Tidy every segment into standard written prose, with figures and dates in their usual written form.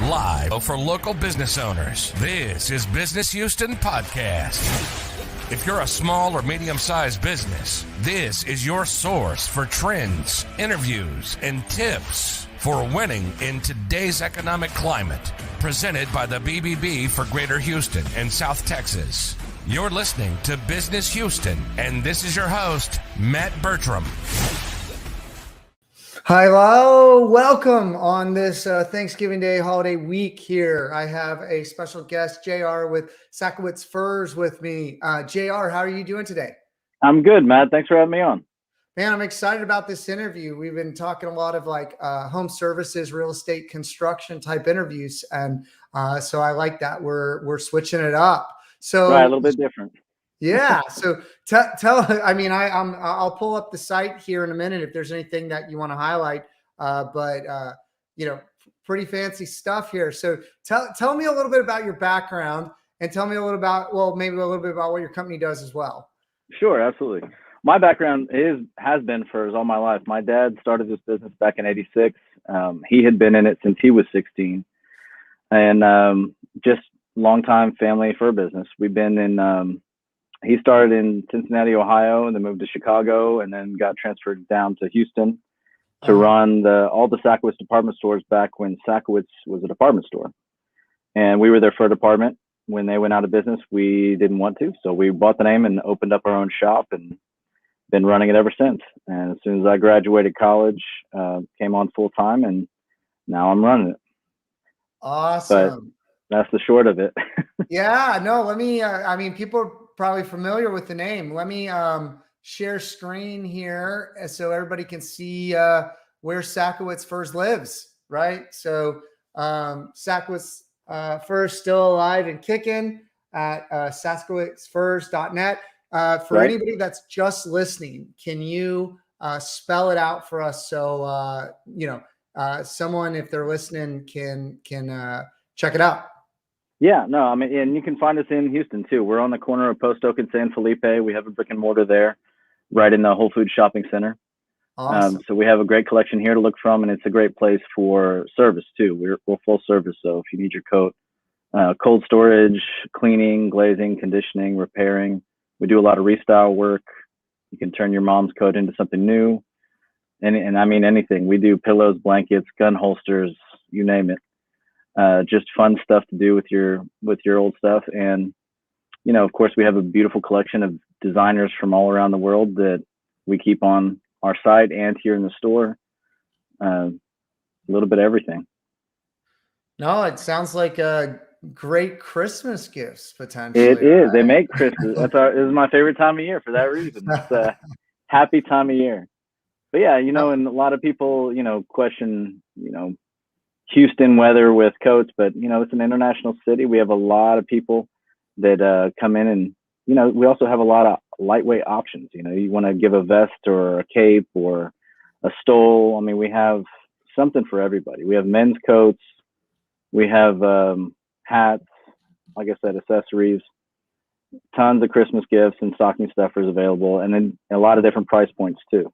Live for local business owners. This is Business Houston Podcast. If you're a small or medium-sized business, this is your source for trends, interviews, and tips for winning in today's economic climate. Presented by the BBB for Greater Houston and South Texas. You're listening to Business Houston, and this is your host, Matt Bertram. Hello, welcome on this Thanksgiving Day holiday week here. I have a special guest, J.R. with Sakowitz Furs with me. J.R., how are you doing today? I'm good, Matt. Thanks for having me on. Man, I'm excited about this interview. We've been talking a lot of home services, real estate, construction type interviews. And so I like that we're switching it up. So right, a little bit different. Yeah. So I'll pull up the site here in a minute if there's anything that you want to highlight. Pretty fancy stuff here. So tell me a little bit about your background and tell me a little about, maybe a little bit about what your company does as well. Sure, absolutely. My background has been furs all my life. My dad started this business back in '86. He had been in it since he was 16, and just longtime family fur business. We've been in. He started in Cincinnati, Ohio, and then moved to Chicago, and then got transferred down to Houston to run all the Sakowitz department stores back when Sakowitz was a department store. And we were their fur department. When they went out of business, we didn't want to, so we bought the name and opened up our own shop, and been running it ever since. And as soon as I graduated college, came on full time, and now I'm running it. Awesome. But that's the short of it. Yeah, no, let me, people are probably familiar with the name. Let me share screen here so everybody can see where Sakowitz Furs lives, right? So Sakowitz Furs still alive and kicking at sakowitzfurs.net. For anybody that's just listening, can you spell it out for us so someone, if they're listening, can check it out? Yeah, no, and you can find us in Houston too. We're on the corner of Post Oak and San Felipe. We have a brick and mortar there, right in the Whole Foods shopping center. Awesome. So we have a great collection here to look from, and it's a great place for service too. We're full service, so if you need your coat, cold storage, cleaning, glazing, conditioning, repairing. We do a lot of restyle work. You can turn your mom's coat into something new, and I mean anything. We do pillows, blankets, gun holsters, you name it. Just fun stuff to do with your old stuff. And, of course, we have a beautiful collection of designers from all around the world that we keep on our site and here in the store. A little bit of everything. No, it sounds like great Christmas gifts, potentially. It is. Right? They make Christmas. This is my favorite time of year for that reason. It's a happy time of year. But yeah, and a lot of people, question, Houston weather with coats, but it's an international city. We have a lot of people that come in, and we also have a lot of lightweight options. You want to give a vest or a cape or a stole. We have something for everybody. We have men's coats, we have hats, like I said, accessories, tons of Christmas gifts and stocking stuffers available, and then a lot of different price points too.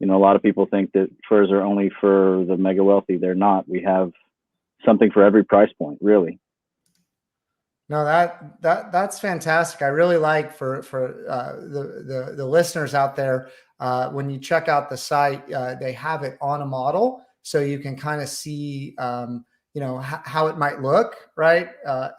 A lot of people think that furs are only for the mega wealthy. They're not. We have something for every price point, really. No, that's fantastic. I really like for the listeners out there, when you check out the site, they have it on a model, so you can kind of see how it might look, right,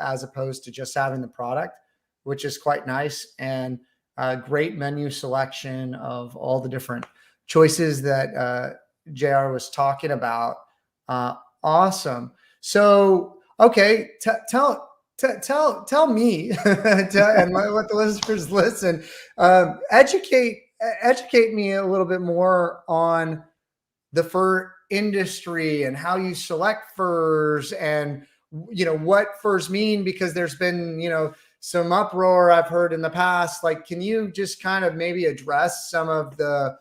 as opposed to just having the product, which is quite nice, and a great menu selection of all the different choices that JR was talking about. Awesome. So, okay, tell me and let the listeners listen. Educate me a little bit more on the fur industry and how you select furs, and what furs mean, because there's been some uproar I've heard in the past. Can you just kind of maybe address some of the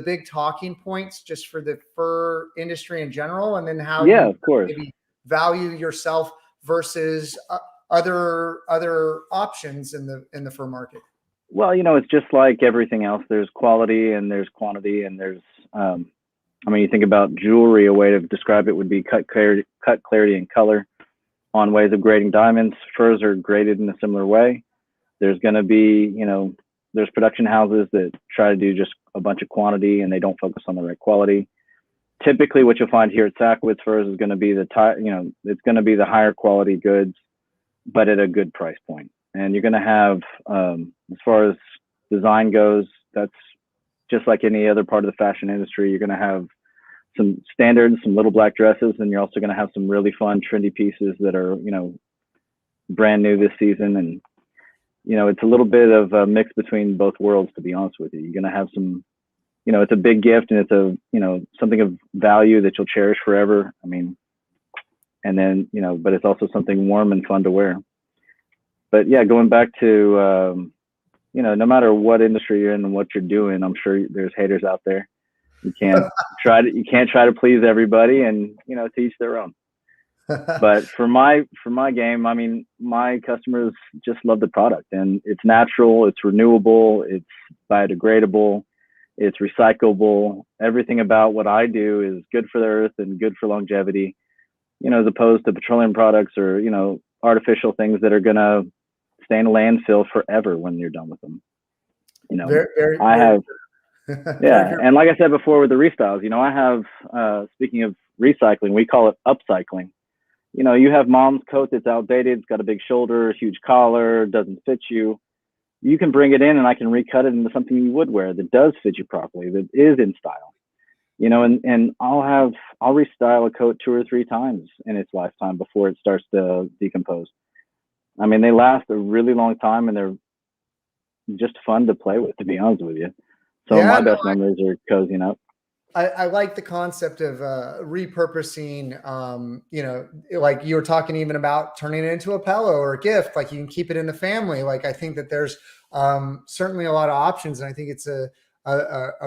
big talking points just for the fur industry in general, and then how you of course maybe value yourself versus other options in the fur market? Well, it's just like everything else. There's quality and there's quantity, and there's I mean, you think about jewelry, a way to describe it would be cut clarity, and color. On ways of grading diamonds, furs are graded in a similar way. There's going to be, there's production houses that try to do just a bunch of quantity and they don't focus on the right quality. Typically, what you'll find here at Sakowitz Furs is going to be it's going to be the higher quality goods, but at a good price point. And you're going to have, as far as design goes, that's just like any other part of the fashion industry. You're going to have some standards, some little black dresses, and you're also going to have some really fun, trendy pieces that are, brand new this season. And, it's a little bit of a mix between both worlds, to be honest with you. You're going to have some, it's a big gift and it's a, something of value that you'll cherish forever. I mean, and then, but it's also something warm and fun to wear. But yeah, going back to, no matter what industry you're in and what you're doing, I'm sure there's haters out there. You can't try to please everybody, and to each their own. But for my game, I mean, my customers just love the product, and it's natural, it's renewable, it's biodegradable, it's recyclable. Everything about what I do is good for the earth and good for longevity, as opposed to petroleum products or artificial things that are gonna stay in a landfill forever when you're done with them. Yeah, and like I said before with the restyles, I have, speaking of recycling, we call it upcycling. You have mom's coat that's outdated, it's got a big shoulder, huge collar, doesn't fit you. You can bring it in and I can recut it into something you would wear that does fit you properly, that is in style. And I'll restyle a coat 2 or 3 times in its lifetime before it starts to decompose. I mean, they last a really long time and they're just fun to play with, to be honest with you. So my best memories are cozying up. I like the concept of repurposing, like you were talking even about turning it into a pillow or a gift, like you can keep it in the family. Like, I think that there's certainly a lot of options. And I think it's a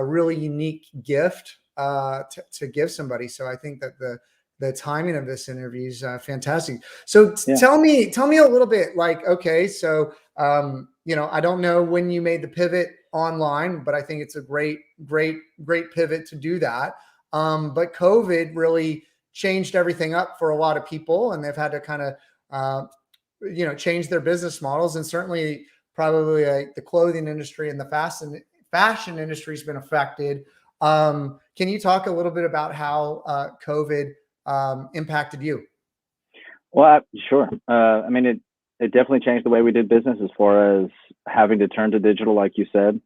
really unique gift to give somebody. So I think that the timing of this interview is fantastic. So tell me a little bit, like, okay, so, I don't know when you made the pivot online, but I think it's a great pivot to do that. But COVID really changed everything up for a lot of people, and they've had to kind of, change their business models. And certainly probably like the clothing industry and the fashion industry has been affected. Can you talk a little bit about how COVID impacted you? Well, sure. I mean, it definitely changed the way we did business as far as having to turn to digital, like you said.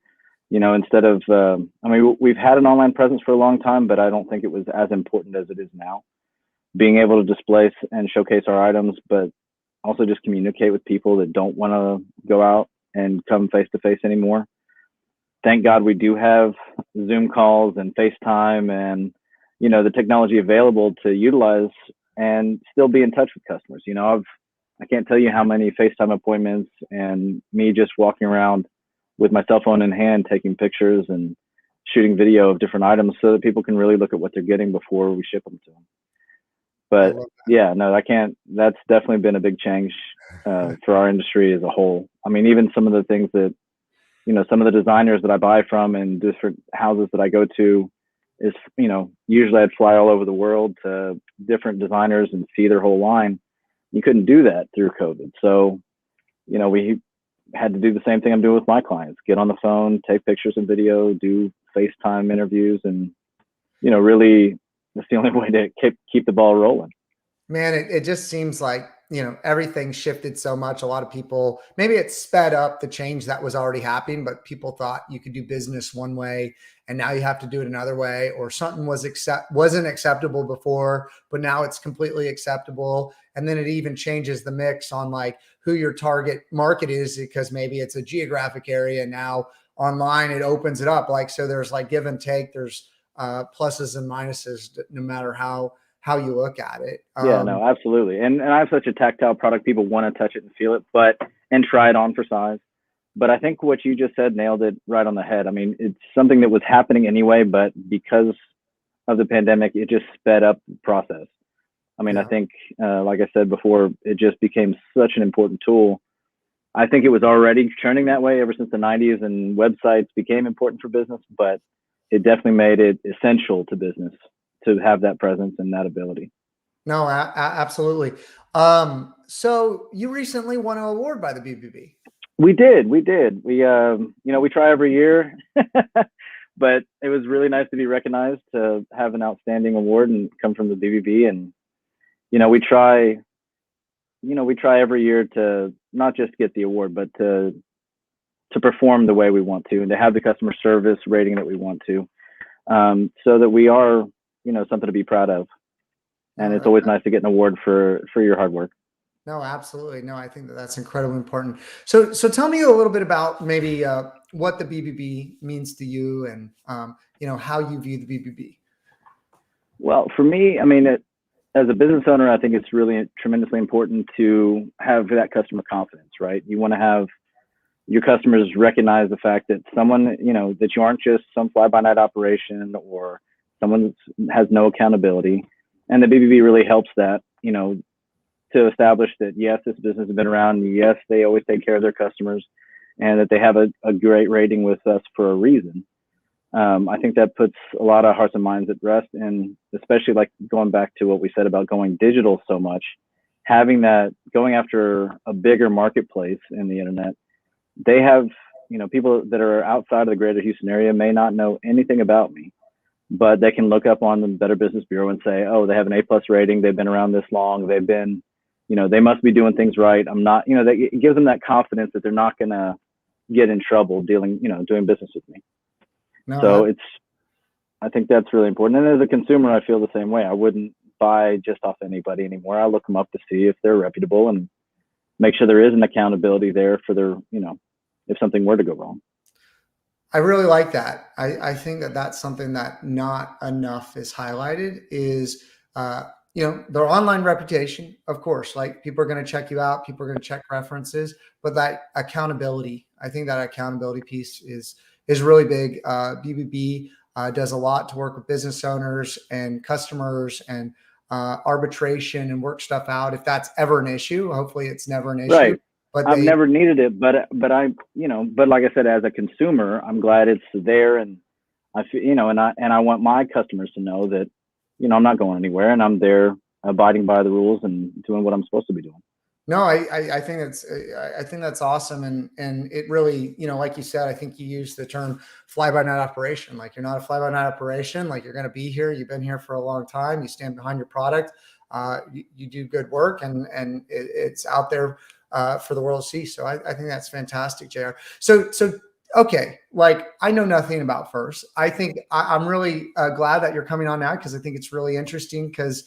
Instead of, we've had an online presence for a long time, but I don't think it was as important as it is now. Being able to display and showcase our items, but also just communicate with people that don't want to go out and come face to face anymore. Thank God we do have Zoom calls and FaceTime and, the technology available to utilize and still be in touch with customers. I can't tell you how many FaceTime appointments and me just walking around with my cell phone in hand, taking pictures and shooting video of different items so that people can really look at what they're getting before we ship them to them. But yeah, no, that's definitely been a big change for our industry as a whole. I mean, even some of the things that, some of the designers that I buy from and different houses that I go to is, usually I'd fly all over the world to different designers and see their whole line. You couldn't do that through COVID. So, we had to do the same thing I'm doing with my clients, get on the phone, take pictures and video, do FaceTime interviews. And, really that's the only way to keep the ball rolling. Man, it just seems like, everything shifted so much. A lot of people, maybe it sped up the change that was already happening, but people thought you could do business one way and now you have to do it another way, or something wasn't acceptable before, but now it's completely acceptable. And then it even changes the mix on like who your target market is, because maybe it's a geographic area. Now online, it opens it up. Like, so there's like give and take, there's pluses and minuses, no matter how you look at it. Yeah, no, absolutely. And I have such a tactile product. People want to touch it and feel it, and try it on for size. But I think what you just said nailed it right on the head. I mean, it's something that was happening anyway, but because of the pandemic, it just sped up the process. I mean, I think, like I said before, it just became such an important tool. I think it was already trending that way ever since the 90s and websites became important for business, but it definitely made it essential to business to have that presence and that ability. No, absolutely. So you recently won an award by the BBB. We did. We, we try every year, but it was really nice to be recognized, to have an outstanding award and come from the BBB. And, we try every year to not just get the award, but to perform the way we want to, and to have the customer service rating that we want to, so that we are, something to be proud of. And it's always nice to get an award for your hard work. No, absolutely. No, I think that's incredibly important. So tell me a little bit about maybe what the BBB means to you, and how you view the BBB. Well, for me, as a business owner, I think it's really tremendously important to have that customer confidence, right? You want to have your customers recognize the fact that someone, that you aren't just some fly-by-night operation or someone that has no accountability. And the BBB really helps that, to establish that, yes, this business has been around. Yes, they always take care of their customers, and that they have a great rating with us for a reason. I think that puts a lot of hearts and minds at rest. And especially, like, going back to what we said about going digital so much, having that, going after a bigger marketplace in the internet, they have, people that are outside of the greater Houston area may not know anything about me, but they can look up on the Better Business Bureau and say, oh, they have an A+ rating. They've been around this long. They've been, they must be doing things right. I'm not, it gives them that confidence that they're not going to get in trouble doing business with me. No, so I think that's really important. And as a consumer, I feel the same way. I wouldn't buy just off anybody anymore. I look them up to see if they're reputable and make sure there is an accountability there for their, if something were to go wrong. I really like that. I think that that's something that not enough is highlighted is, their online reputation, of course, like, people are going to check you out. People are going to check references, but that accountability, I think that accountability piece is really big. BBB does a lot to work with business owners and customers, and arbitration and work stuff out. If that's ever an issue, hopefully it's never an issue. Right. But I've never needed it, but like I said, as a consumer, I'm glad it's there, and I feel, and I want my customers to know that, I'm not going anywhere, and I'm there abiding by the rules and doing what I'm supposed to be doing. No, I think that's awesome. And it really, like you said, I think you used the term fly-by-night operation. Like, you're not a fly-by-night operation. Like, you're going to be here. You've been here for a long time. You stand behind your product. You do good work, and it's out there for the world to see. So I think that's fantastic, JR. So okay, like, I know nothing about furs. I think I'm really glad that you're coming on now, because I think it's really interesting, because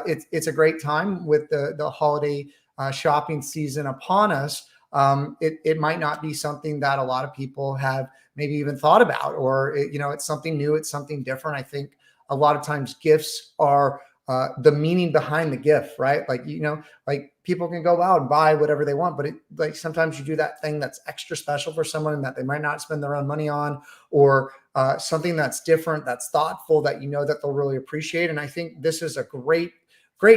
it's a great time with the holiday shopping season upon us. It might not be something that a lot of people have maybe even thought about, or it's something new, it's something different. I think a lot of times gifts are the meaning behind the gift, right? Like, like, people can go out and buy whatever they want, but like, sometimes you do that thing that's extra special for someone and that they might not spend their own money on, or something that's different, that's thoughtful, that that they'll really appreciate. And I think this is a great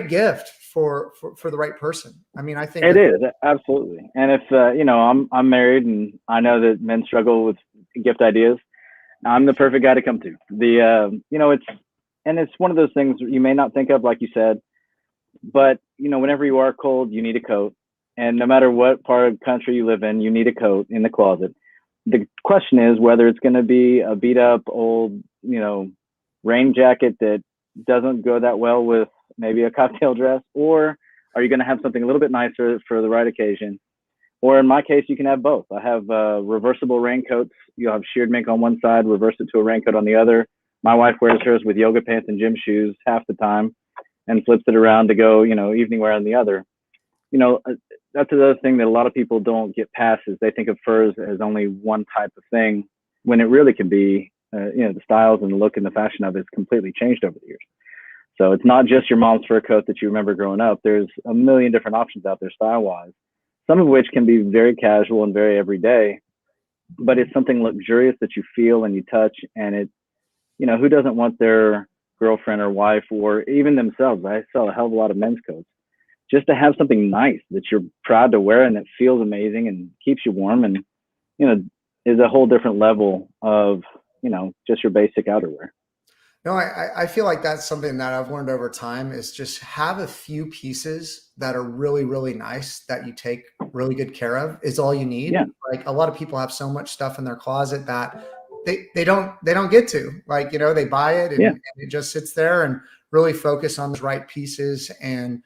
gift for the right person. I think it is, absolutely. And if I'm married, and I know that men struggle with gift ideas, I'm the perfect guy to come to. It's one of those things you may not think of, like you said, but whenever you are cold, you need a coat, and no matter what part of the country you live in, you need a coat in the closet. The question is whether it's going to be a beat up old, rain jacket that doesn't go that well with maybe a cocktail dress, or are you going to have something a little bit nicer for the right occasion? Or in my case, you can have both. I have reversible raincoats. You'll have sheared mink on one side, reverse it to a raincoat on the other. My wife wears hers with yoga pants and gym shoes half the time, and flips it around to go, evening wear on the other. That's another thing that a lot of people don't get past, is they think of furs as only one type of thing, when it really can be, the styles and the look and the fashion of it's completely changed over the years. So it's not just your mom's fur coat that you remember growing up. There's a million different options out there style-wise, some of which can be very casual and very everyday, but it's something luxurious that you feel and you touch, and it, who doesn't want their girlfriend or wife, or even themselves? I sell a hell of a lot of men's coats, just to have something nice that you're proud to wear and that feels amazing and keeps you warm, and is a whole different level of just your basic outerwear. No, I feel like that's something that I've learned over time is just have a few pieces that are really, really nice that you take really good care of is all you need. Yeah. Like a lot of people have so much stuff in their closet that they don't get to, like, they buy it and it just sits there, and really focus on the right pieces and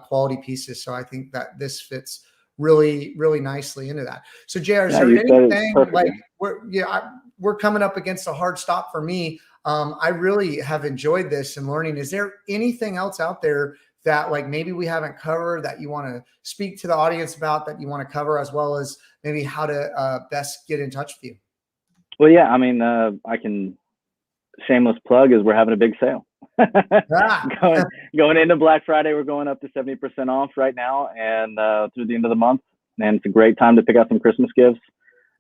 quality pieces. So I think that this fits really, really nicely into that. So JR, is there anything like we're coming up against a hard stop for me. I really have enjoyed this and learning. Is there anything else out there that like maybe we haven't covered that you want to speak to the audience about, that you want to cover, as well as maybe how to best get in touch with you? Well, yeah, I mean, I can shameless plug is we're having a big sale. Going into Black Friday, we're going up to 70% off right now, and through the end of the month. And it's a great time to pick out some Christmas gifts.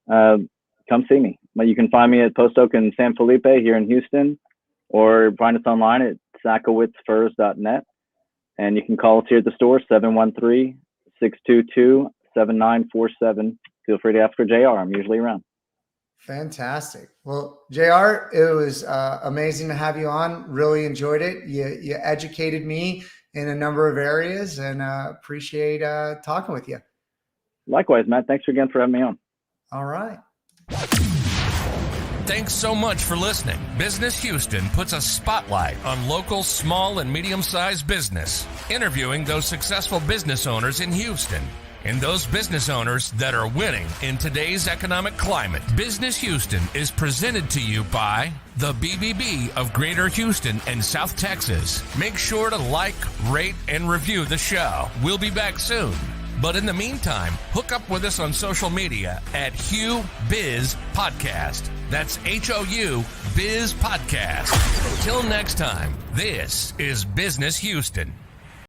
Come see me. You can find me at Post Oak in San Felipe here in Houston, or find us online at SakowitzFurs.net. And you can call us here at the store, 713-622-7947. Feel free to ask for JR. I'm usually around. Fantastic. Well, JR, it was amazing to have you on. Really enjoyed it. You educated me in a number of areas, and appreciate talking with you. Likewise, Matt. Thanks again for having me on. All right. Thanks so much for listening. Business Houston puts a spotlight on local small and medium-sized business, interviewing those successful business owners in Houston and those business owners that are winning in today's economic climate. Business Houston is presented to you by the BBB of Greater Houston and South Texas. Make sure to like, rate, and review the show. We'll be back soon. But in the meantime, hook up with us on social media at Hugh Biz Podcast. That's HOU Biz Podcast. Till next time, this is Business Houston.